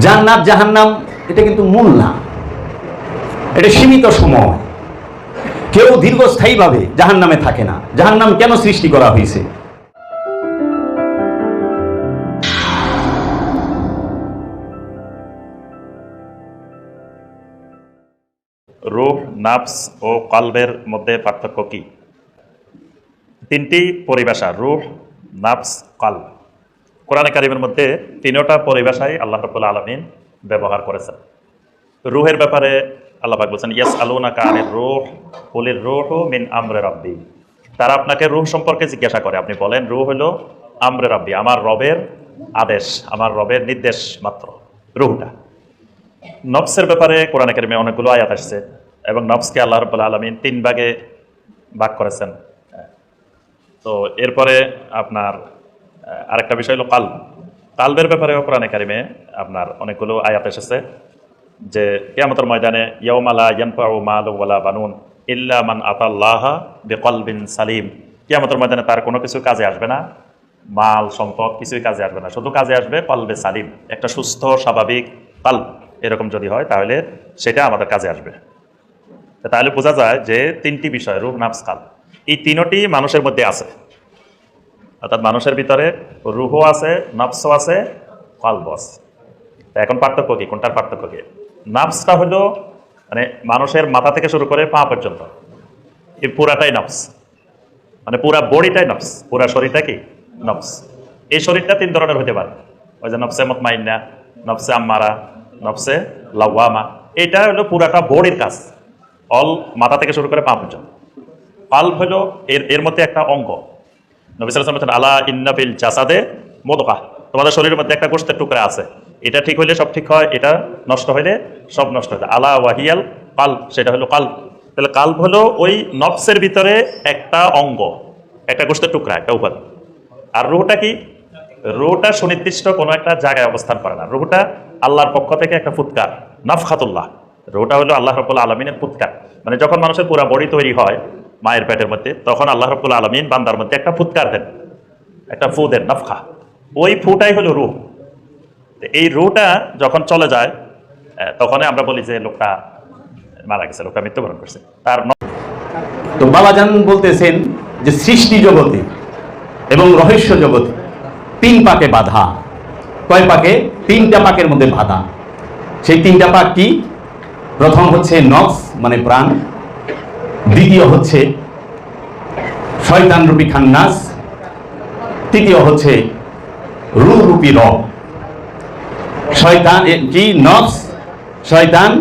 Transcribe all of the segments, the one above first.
জান্নাত জাহান্নাম এটা কিন্তু মূল না, এটা সীমিত সময়। কেউ দীর্ঘস্থায়ীভাবে জাহান্নামে থাকে না। জাহান্নাম কেন সৃষ্টি করা হয়েছে? রূহ, নাফস ও কলবের মধ্যে পার্থক্য কি? তিনটি পরিভাষা, রূহ, নাফস, কলব। কোরআনে কারিমের মধ্যে তিনটা পরিভাষাই আল্লাহ রাব্বুল আলামিন ব্যবহার করেছেন। রূহের ব্যাপারে আল্লাহ পাক বলেছেন, ইয়াসআলুনাকা আনির রূহ কুলির রূহু মিন আমরি রাব্বি। তারা আপনাকে রূহ সম্পর্কে জিজ্ঞাসা করে, আপনি বলেন রূহ হলো আমরে রাব্বি, আমার রবের আদেশ, আমার রবের নির্দেশ মাত্র রূহটা। নফসের ব্যাপারে কোরআনে কারিমে অনেকগুলো আয়াত আসছে এবং নফসকে আল্লাহ রাব্বুল আলামিন তিন ভাগে ভাগ করেছেন। তো এরপরে আপনার আরেকটা বিষয় হলো কালব। কালবের ব্যাপারেও কোরআনে কারিমে আপনার অনেকগুলো আয়াত এসেছে যে কিয়ামতের ময়দানে ইয়াউমা লা ইয়ানফাউ মালু ওয়ালা বানুন ইল্লা মান আতাল্লাহা বিকলবিন সালিম। কিয়ামতের ময়দানে তার কোনো কিছু কাজে আসবে না, মাল সম্পদ কিছুই কাজে আসবে না, শুধু কাজে আসবে কলবে সালিম, একটা সুস্থ স্বাভাবিক কলব এরকম যদি হয় তাহলে সেটা আমাদের কাজে আসবে। তাহলে বোঝা যায় যে তিনটি বিষয়, রূহ, নাফস, কালব, এই তিনটি মানুষের মধ্যে আছে। অর্থাৎ মানুষের ভিতরে রূহও আছে, নফসও আছে, কলব আছে। এখন পার্থক্য কি? কোনটার পার্থক্য কি? নাফসটা হলো মানে মানুষের মাথা থেকে শুরু করে পা পর্যন্ত এই পুরাটাই নফস, মানে পুরা বডিটাই নফস, পুরা শরীরটা কি নফস। এই শরীরটা তিন ধরনের হতে পারে, ওই যে নফসে মুতমাইন্না, নফসে আম্মারা, নফসে লাওয়ামা। এটা হলো পুরাটা বডির কাজ, অল মাথা থেকে শুরু করে পা পর্যন্ত। কলব হলো এর মধ্যে একটা অঙ্গ। নবী সাল্লাল্লাহু আলাইহি ওয়াসাল্লাম বলেন, আলা ইন্না ফিল জাসাদে মুদগা, তোমাদের শরীরের মধ্যে একটা গোশতের টুকরা আছে, এটা ঠিক হইলে সব ঠিক হয়, এটা নষ্ট হইলে সব নষ্ট হয়ে যায়। আলা ওয়াহিয়াল কালব, সেটা হলো কালব। তাহলে কালব হলো ওই নফসের ভিতরে একটা অঙ্গ, একটা গোশতের টুকরা, একটা উপাদান। আর রূহটা কি? রূহটা সুনির্দিষ্ট কোনো একটা জায়গায় অবস্থান করে না। রূহটা আল্লাহর পক্ষ থেকে একটা ফুৎকার, নাফখাতুল্লাহ। রূহটা হলো আল্লাহ রাব্বুল আলামিনের ফুৎকার। মানে যখন মানুষের পুরা বডি তৈরি হয় মায়ের পেটের মধ্যে, তখন আল্লাহ রাব্বুল আলামিন বান্দার মধ্যে একটা ফুৎকার দেন, একটা ফু দেন, নাফখা। ওই ফুটাই হলো রূহ। এই রূহটা যখন চলে যায় তখন আমরা বলি যে লোকটা মারা গেছে, লোকটা মৃত্যুবরণ করছে। তার তো বাবাজান বলতেছেন যে সৃষ্টি জগতে এবং রহস্য জগতে তিন পাকে বাধা। কয় পাকে? তিনটা পাকের মধ্যে বাধা। সেই তিনটা পাক কি? প্রথম হচ্ছে নফস মানে প্রাণ, দ্বিতীয় হচ্ছে শয়তান রূপী খান্নাস, তৃতীয় হচ্ছে রূহ রূপী রব। শয়তান কি? নফস, শয়তান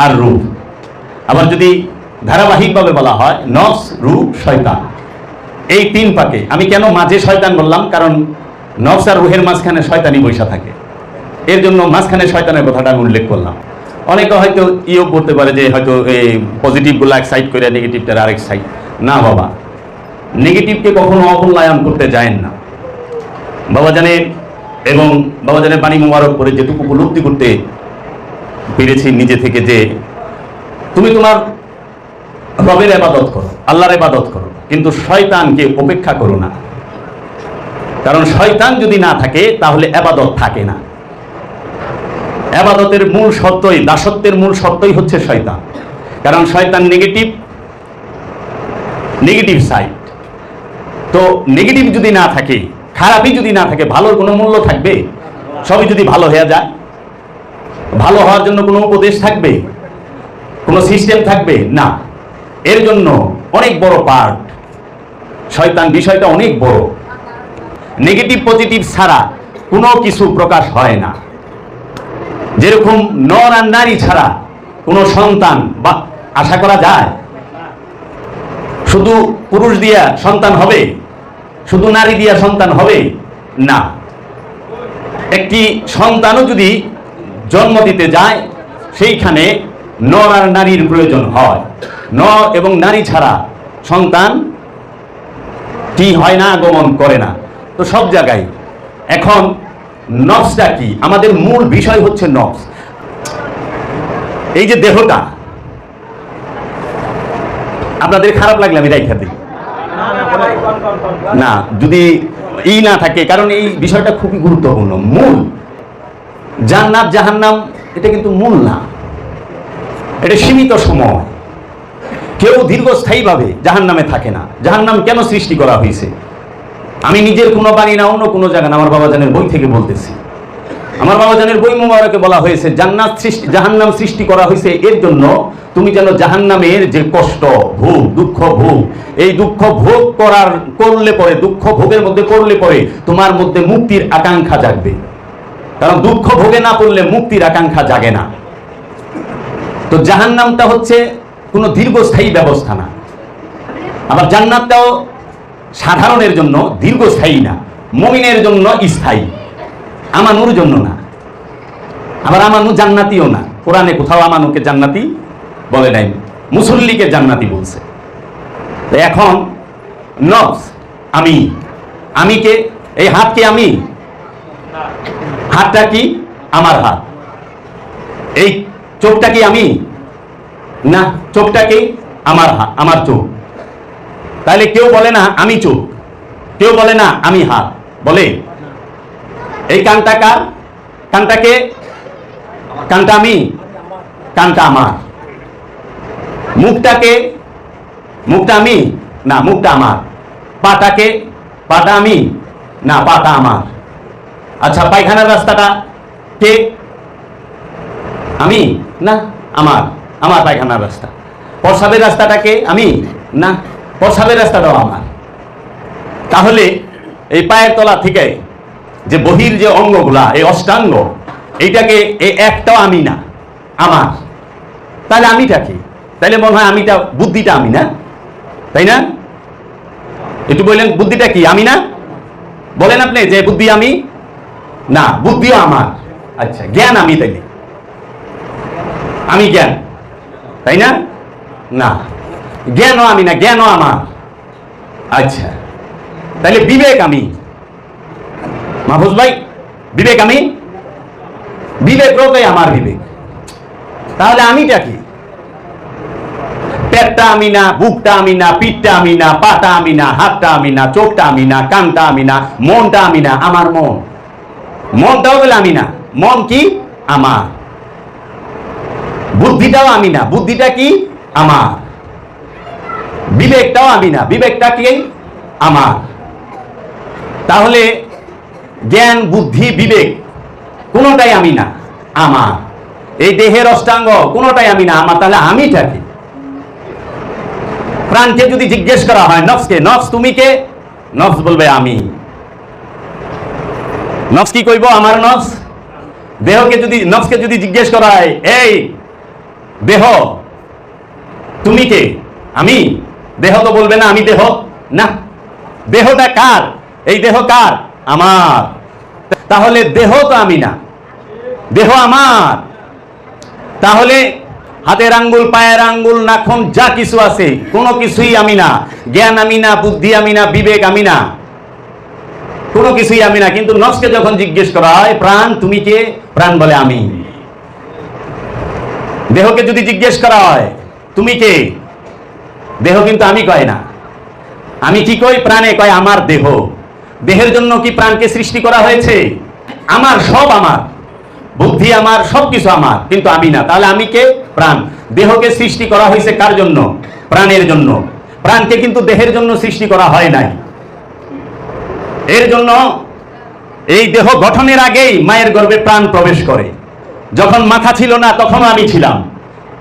আর রূহ। আবার যদি ধারাবাহিকভাবে বলা হয় নফস, রূহ, শয়তান, এই তিন পাকে। আমি কেন মাঝে শয়তান বললাম? কারণ নফস আর রূহের মাঝখানে শয়তানি বৈশা থাকে, এর জন্য মাঝখানে শয়তানের কথাটা আমি উল্লেখ করলাম। অনেকে হয়তো ইও করতে পারে যে হয়তো এই পজিটিভগুলো এক সাইড করে নেগেটিভটার আরেক সাইড। না বাবা, নেগেটিভকে কখনো অমূল্যায়ন করতে যায়েন না। বাবাজানের এবং বাবাজানের বাণী মোবারক করে যেটুকু উপলব্ধি করতে পেরেছি নিজে থেকে, যে তুমি তোমার রবের ইবাদত করো, আল্লাহর ইবাদত করো, কিন্তু শয়তানকে উপেক্ষা করো না। কারণ শয়তান যদি না থাকে তাহলে ইবাদত থাকে না। ইবাদতের মূল সত্যই, দাসত্বের মূল সত্যই হচ্ছে শয়তান। কারণ শয়তান নেগেটিভ সাইড। তো নেগেটিভ যদি না থাকে, খারাপই যদি না থাকে, ভালোর কোনো মূল্য থাকবে? সবই যদি ভালো হয়ে যায়, ভালো হওয়ার জন্য কোনো উপদেশ থাকবে, কোনো সিস্টেম থাকবে না। এর জন্য অনেক বড় পার্ট শয়তান, বিষয়টা অনেক বড়। নেগেটিভ পজিটিভ ছাড়া কোনো কিছু প্রকাশ হয় না। যেরকম নর আর নারী ছাড়া কোনো সন্তান বা আশা করা যায়? শুধু পুরুষ দিয়া সন্তান হবে, শুধু নারী দিয়া সন্তান হবে না। একটি সন্তানও যদি জন্ম দিতে যায় সেইখানে নর আর নারীর প্রয়োজন হয়। নর এবং নারী ছাড়া সন্তান কি হয় না, আগমন করে না। তো সব জায়গায় এখন নফসটা কি? আমাদের মূল বিষয় হচ্ছে নফস। এই যে দেহটা, আপনাদের খারাপ লাগলে আমি রাইখা দিই না, যদি ই না থাকে, কারণ এই বিষয়টা খুবই গুরুত্বপূর্ণ। মূল জান্নাত জাহান্নাম এটা কিন্তু মূল না, এটা সীমিত সময়। কেউ দীর্ঘস্থায়ীভাবে জাহান্নামে থাকে না। জাহান্নাম কেন সৃষ্টি করা হয়েছে? আমি নিজের কোনো বাণী না, অন্য কোনো জায়গা না, আমার বাবাজানের বই থেকে বলতেছি। আমার বাবাজানের বই মোবারকে বলা হয়েছে জান্নাত সৃষ্টি, জাহান্নাম সৃষ্টি করা হয়েছে এর জন্য তুমি যেন জাহান্নামের যে কষ্ট ভোগ, দুঃখ ভোগ, এই দুঃখ ভোগ করলে পরে, দুঃখ ভোগের মধ্যে করলে পরে তোমার মধ্যে মুক্তির আকাঙ্ক্ষা জাগবে। কারণ দুঃখ ভোগে না পড়লে মুক্তির আকাঙ্ক্ষা জাগে না। তো জাহান্নামটা হচ্ছে কোনো দীর্ঘস্থায়ী ব্যবস্থা না, আবার জান্নাতটাও সাধারণের জন্য দীর্ঘস্থায়ী না, মুমিনের জন্য স্থায়ী, আমানুর জন্য না। আবার আমানু জান্নাতিও না, কোরআনে কোথাও আমানুকে জান্নাতি বলে নাই, মুসল্লিকে জান্নাতি বলছে। তো এখন নফস, আমি কে? এই হাত কি আমি? হাতটা কি? আমার হাত। এই চোখটা কি আমি? না, চোখটা কি? আমার হাত, আমার চোখ। তাহলে কেউ বলে না আমি চোখ, কেউ বলে না আমি হাত, বলে এই কানটা কার? কানটাকে? কানটা আমি, কানটা আমার। মুখটাকে? মুখটা আমি, না মুখটা আমার। পাটাকে? পাটা আমি, না পাটা আমার। আচ্ছা, পায়খানার রাস্তাটা কে? আমি, না আমার, আমার পায়খানার রাস্তা। প্রস্রাবের রাস্তাটাকে? আমি, না প্রস্রাবের রাস্তাটাও আমার। তাহলে এই পায়ের তলা থেকে যে বহির যে অঙ্গগুলা, এই অষ্টাঙ্গ, এইটাকে এই একটাও আমি না, আমার। তাহলে আমিটা কি? তাহলে মনে হয় আমিটা, বুদ্ধিটা আমি না, তাই না? একটু বললেন বুদ্ধিটা কি? আমি না? বলেন আপনি যে বুদ্ধি আমি না, বুদ্ধিও আমার। আচ্ছা, জ্ঞান আমি, তাইলে আমি জ্ঞান, তাই না? না, জ্ঞানও আমি না, জ্ঞানও আমার। আচ্ছা, তাহলে বিবেক আমি। মাহফুজ ভাই, বিবেক আমি? বিবেক রোগই আমার বিবেক। তাহলে আমিটা কি? পেটটা আমি না, বুকটা আমি না, পিঠটা আমি না, পাটা আমি না, হাতটা আমি না, চোখটা আমি না, কানটা আমি না, মনটা আমি না, আমার মন। মনটাও বলে আমি না, মন কি? আমার। বুদ্ধিটাও আমি না, বুদ্ধিটা কি? আমার। বিবেকটাও আমি না, বিবেকটা কি? আমার। তাহলে জ্ঞান, বুদ্ধি, বিবেক কোনোটাই আমি না, আমার। এই দেহের অষ্টাঙ্গ কোনোটাই আমি না, আমার। তাহলে আমিটা কি? প্রাণকে যদি জিজ্ঞেস করা হয় নফসকে, নফস তুমি কে? নফস বলবে আমি। নফস কি কইব? আমার নফস। দেহকে যদি, নফসকে যদি জিজ্ঞেস করা হয় এই দেহ তুমি কে? আমি। দেহ তো বলবে না আমি দেহ, না। দেহটা কার? এই দেহ কার? আমার। তাহলে দেহ তো আমি না, দেহ আমার। তাহলে হাতের আঙ্গুল, পায়ের আঙ্গুল, নাখুন যা কিছু আছে কোনো কিছুই আমি না। জ্ঞান আমি না, বুদ্ধি আমি না, বিবেক আমি না, কোনো কিছুই আমি না। কিন্তু নফসকে যখন জিজ্ঞেস করা হয় প্রাণ তুমি কে? প্রাণ বলে আমি। দেহকে যদি জিজ্ঞেস করা হয় তুমি কে? দেহ কিন্তু আমি কয় না। আমি কি কই? প্রাণে কয় আমার দেহ। দেহের জন্য কি প্রাণকে সৃষ্টি করা হয়েছে? আমার, সব আমার, বুদ্ধি আমার, সবকিছু আমার, কিন্তু আমি না। তাহলে আমি কে? প্রাণ। দেহকে সৃষ্টি করা হয়েছে কার জন্য? প্রাণের জন্য। প্রাণকে কিন্তু দেহের জন্য সৃষ্টি করা হয় নাই। এর জন্য এই দেহ গঠনের আগেই মায়ের গর্ভে প্রাণ প্রবেশ করে। যখন মাথা ছিল না তখনও আমি ছিলাম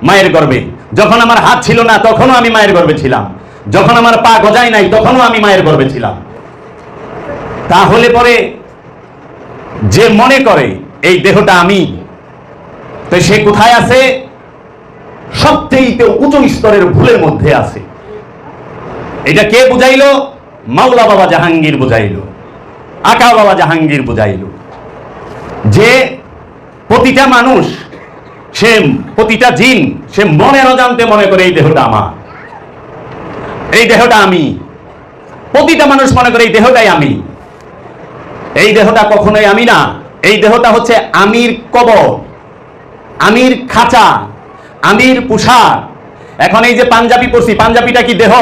মায়ের গর্ভে। যখন আমার হাত ছিল না তখনও আমি মায়ের গর্ভে ছিলাম। যখন আমার পা গজায় নাই তখনও আমি মায়ের গর্ভে ছিলাম। তাহলে পরে যে মনে করে এই দেহটা আমি, তো সে কোথায় আছে? সবচেয়ে উচ্চ স্তরের ভুলের মধ্যে আছে। এটা কে বুঝাইলো? মাওলা বাবা জাহাঙ্গীর বুঝাইলো, আকা বাবা জাহাঙ্গীর বুঝাইলো যে প্রতিটা মানুষ, সে প্রতিটা জিন, সে মনের অজান্তে মনে করে এই দেহটা আমার, এই দেহটা আমি। প্রতিটা মানুষ মনে করে এই দেহটাই আমি। এই দেহটা কখনোই আমি না। এই দেহটা হচ্ছে আমির কবর, আমির খাঁচা, আমির পোশাক। এখন এই যে পাঞ্জাবি পরছি, পাঞ্জাবিটা কি দেহ?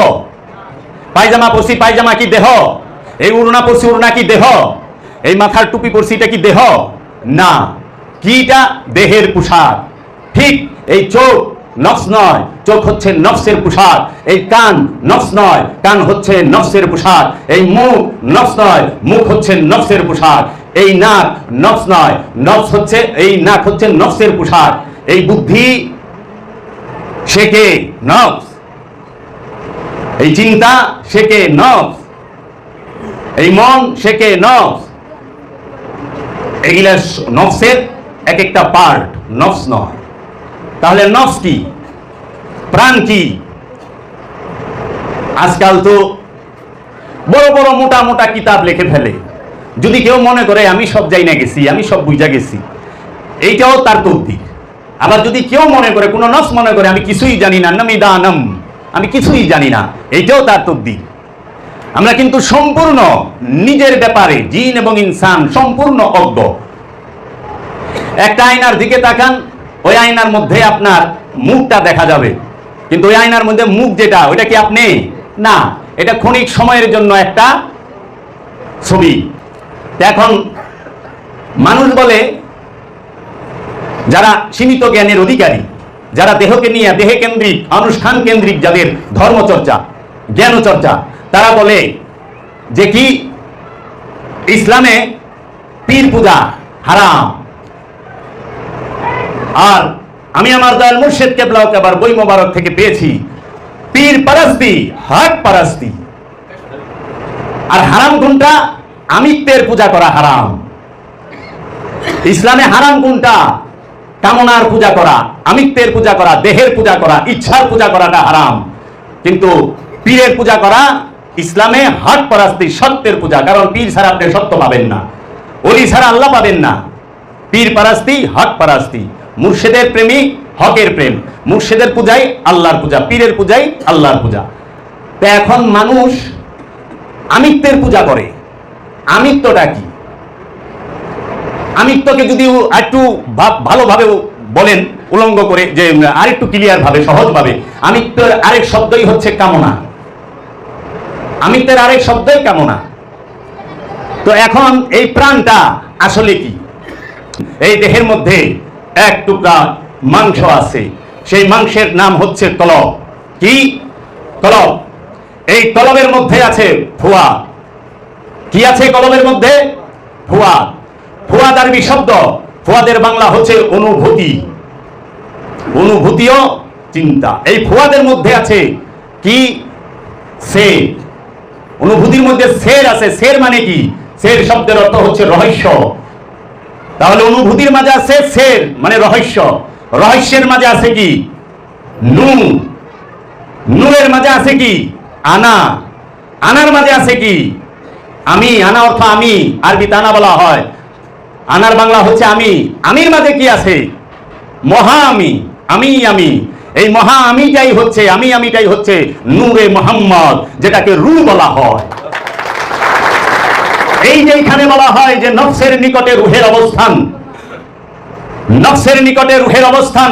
পায়জামা পরছি, পায়জামা কি দেহ? এই উড়না পরছি, উড়না কি দেহ? এই মাথার টুপি পরছি, এটা কি দেহ? না। কিটা দেহের পোশাক। ঠিক এই চোখ নফস নয়, চোখ হচ্ছে নফসের পোশাক। এই কান নফস নয়, কান হচ্ছে নফসের পোশাক। এই মুখ নফস নয়, মুখ হচ্ছে নফসের পোশাক। এই নাক নফস নয়, নফস হচ্ছে, এই নাক হচ্ছে নফসের পোশাক। এই বুদ্ধি সে কে? নফস। এই চিন্তা সে কে? নফস। এই মন সে কে? নফস। এগুলা নফসের এক একটা পার্ট, নফস নয়। তাহলে নফস কি? প্রাণ কি? আজকাল তো বড় বড় মোটা মোটা কিতাব লিখে ফেলে। যদি কেউ মনে করে আমি সব যাই না গেছি, আমি সব বুঝা গেছি, এইটাও তার তদ্বির। আবার যদি কেউ মনে করে, কোনো নফস মনে করে আমি কিছুই জানি না, নামিদানম, আমি কিছুই জানি না, এইটাও তার তদ্বির। আমরা কিন্তু সম্পূর্ণ নিজের ব্যাপারে, জিন এবং ইনসান সম্পূর্ণ অজ্ঞ। একটা আয়নার দিকে তাকান, ওই আয়নার মধ্যে আপনার মুখটা দেখা যাবে, কিন্তু ওই আয়নার মধ্যে মুখ যেটা, ওইটা কি আপনি? না, এটা ক্ষণিক সময়ের জন্য একটা ছবি। এখন মানুষ বলে, যারা সীমিত জ্ঞানের অধিকারী, যারা দেহকে নিয়ে, দেহে কেন্দ্রিক, অনুষ্ঠান কেন্দ্রিক, যাদের ধর্মচর্চা, জ্ঞানচর্চা, তারা বলে যে কি ইসলামে পীর পূজা হারাম। আর আমি আমার দয়াল মুর্শিদ কেবলাকে আবার বই মোবারক থেকে পেয়েছি, পীর পারাস্তি, হক পারাস্তি। আর হারাম কোনটা? আমিত্বের পূজা করা হারাম। ইসলামে হারাম কোনটা? কামনার পূজা করা, আমিত্বের পূজা করা, দেহের পূজা করা, ইচ্ছার পূজা করাটা হারাম। কিন্তু পীরের পূজা করা ইসলামে হক পারাস্তি, সত্যের পূজা। কারণ পীর ছাড়া আপনি সত্য পাবেন না, ওলি ছাড়া আল্লাহ পাবেন না। পীর পারাস্তি, হক পারাস্তি। মুর্শিদের প্রেমিক, হকের প্রেম। মুর্শিদের পূজাই আল্লাহর পূজা, পীরের পূজাই আল্লাহর পূজা। তো এখন মানুষ আমিত্বের পূজা করে। আমিত্বটা কি? আমিত্বকে যদি একটু ভালোভাবে বলেন, উলঙ্গ করে, যে আরেকটু ক্লিয়ার ভাবে, সহজ ভাবে, আমিত্বের আরেক শব্দই হচ্ছে কামনা। আমিত্বের আরেক শব্দই কামনা। তো এখন এই প্রাণটা আসলে কি? এই দেহের মধ্যে এক টুকরা মাংস আছে, সেই মাংসের নাম হচ্ছে কলব। কি? কলব। এই কলবের মধ্যে আছে ফুয়াদ। কি আছে কলবের মধ্যে? ফুয়াদ। ফুয়াদ আরবি শব্দ, ফুয়াদের বাংলা হচ্ছে অনুভূতি। অনুভূতিও চিন্তা। এই ফুয়াদের মধ্যে আছে কি? সের। অনুভূতির মধ্যে সের আছে। সের মানে কি? সের শব্দের অর্থ হচ্ছে রহস্য। তাহলে অনুভূতির মাঝে আছে সের, মানে রহস্য। রহস্যের মাঝে আছে কি? নূর। নূরের মাঝে আছে কি? আনা। আনার মাঝে আছে কি? আমি। আনা অর্থ আমি, আরবিতে আনা বলা হয়। আনার বাংলা হচ্ছে আমি। আমির মাঝে কি আছে? মহা আমি। আমি আমি। এই মহা আমিটাই হচ্ছে, আমি আমিটাই হচ্ছে নূরে মোহাম্মদ, যেটাকে রূহ বলা হয়। এই যে এখানে বলা হয় যে নফসের নিকটে রূহের অবস্থান, নফসের নিকটে রূহের অবস্থান,